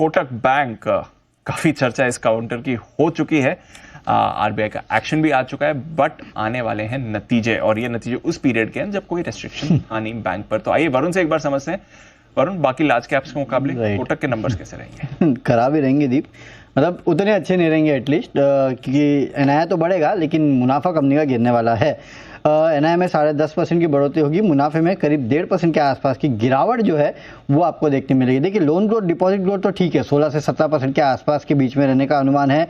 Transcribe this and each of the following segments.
Kotak bank काफी चर्चा इस काउंटर की हो चुकी है। आरबीआई का एक्शन भी आ चुका है, बट आने वाले हैं नतीजे, और ये नतीजे उस पीरियड के हैं जब कोई रेस्ट्रिक्शन था नहीं बैंक पर। तो आइए वरुण से एक बार समझते हैं। वरुण, बाकी लार्ज कैप्स के मुकाबले कोटक के नंबर्स कैसे रहेंगे? खराब ही रहेंगे दीप, मतलब उतने अच्छे नहीं रहेंगे एटलीस्ट, क्योंकि एनआईआई तो बढ़ेगा लेकिन मुनाफा कंपनी का गिरने वाला है। एनआईआई में 10.5% की बढ़ोतरी होगी, मुनाफे में करीब 1.5% के आसपास की गिरावट जो है वो आपको देखने मिलेगी। देखिए, लोन ग्रोथ, डिपॉजिट ग्रोथ तो ठीक है, 16 से 17% के आसपास के बीच में रहने का अनुमान है।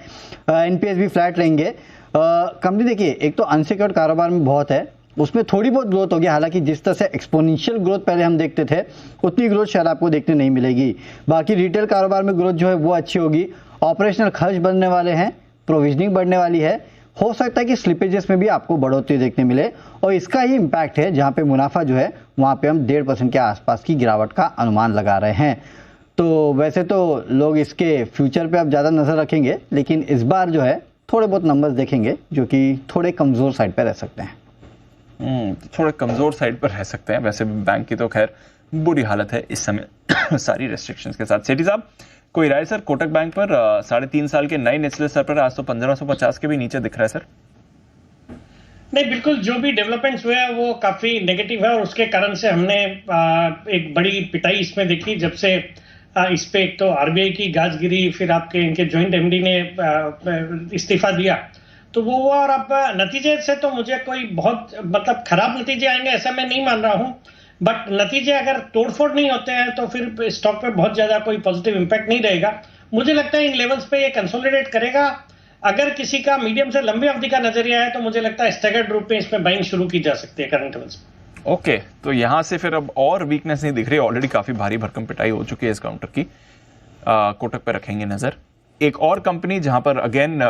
एनपीएस भी फ्लैट रहेंगे। कंपनी देखिए, एक तो अनसिक्योर्ड कारोबार में बहुत है, उसमें थोड़ी बहुत ग्रोथ होगी, हालांकि जिस तरह से एक्सपोनेंशियल ग्रोथ पहले हम देखते थे उतनी ग्रोथ शायद आपको देखने नहीं मिलेगी। बाकी रिटेल कारोबार में ग्रोथ जो है वो अच्छी होगी। ऑपरेशनल खर्च बढ़ने वाले हैं, प्रोविजनिंग बढ़ने वाली है, हो सकता है कि स्लिपेजेस में भी आपको बढ़ोतरी देखने मिले, और इसका ही इम्पैक्ट है जहां पे मुनाफा जो है वहां पे हम 1.5% के आसपास की गिरावट का अनुमान लगा रहे हैं। तो वैसे तो लोग इसके फ्यूचर पे अब ज़्यादा नज़र रखेंगे, लेकिन इस बार जो है थोड़े बहुत नंबर्स देखेंगे जो कि थोड़े कमज़ोर साइड पर रह सकते हैं। थोड़े कमजोर साइड पर रह सकते हैं। वैसे बैंक की तो खैर बुरी हालत है इस समय सारी रेस्ट्रिक्शंस के साथ। सेठी साहब, कोई राय सर कोटक बैंक पर? 3.5 साल के नए निचले स्तर पर आज तो 1550 के भी नीचे दिख रहा है सर। नहीं, बिल्कुल, जो भी डेवलपमेंट्स हुए हैं वो काफी नेगेटिव है, और उसके कारण से हमने एक बड़ी पिटाई इसमें देखी जब से इस पे एक तो आरबीआई की गाज गिरी, फिर आपके इनके जॉइंट एमडी ने इस्तीफा दिया, तो वो हुआ। और अब नतीजे से तो मुझे कोई बहुत मतलब खराब नतीजे आएंगे ऐसा मैं नहीं मान रहा हूं, बट नतीजे अगर तोड़फोड़ नहीं होते हैं तो फिर स्टॉक पे बहुत ज्यादा कोई पॉजिटिव इंपैक्ट नहीं रहेगा। मुझे लगता है इन लेवल्स पे ये कंसोलिडेट करेगा। अगर किसी का मीडियम से लंबी अवधि का नजरिया है तो मुझे लगता है स्टैगर्ड रूप में इसमें बाइंग शुरू की जा सकती है करंट लेवल्स पे। ओके, तो यहां से फिर अब और वीकनेस नहीं दिख रही, ऑलरेडी काफी भारी भरकम पिटाई हो चुकी है इस काउंटर की। कोटक पे रखेंगे नजर। एक और कंपनी जहां पर अगेन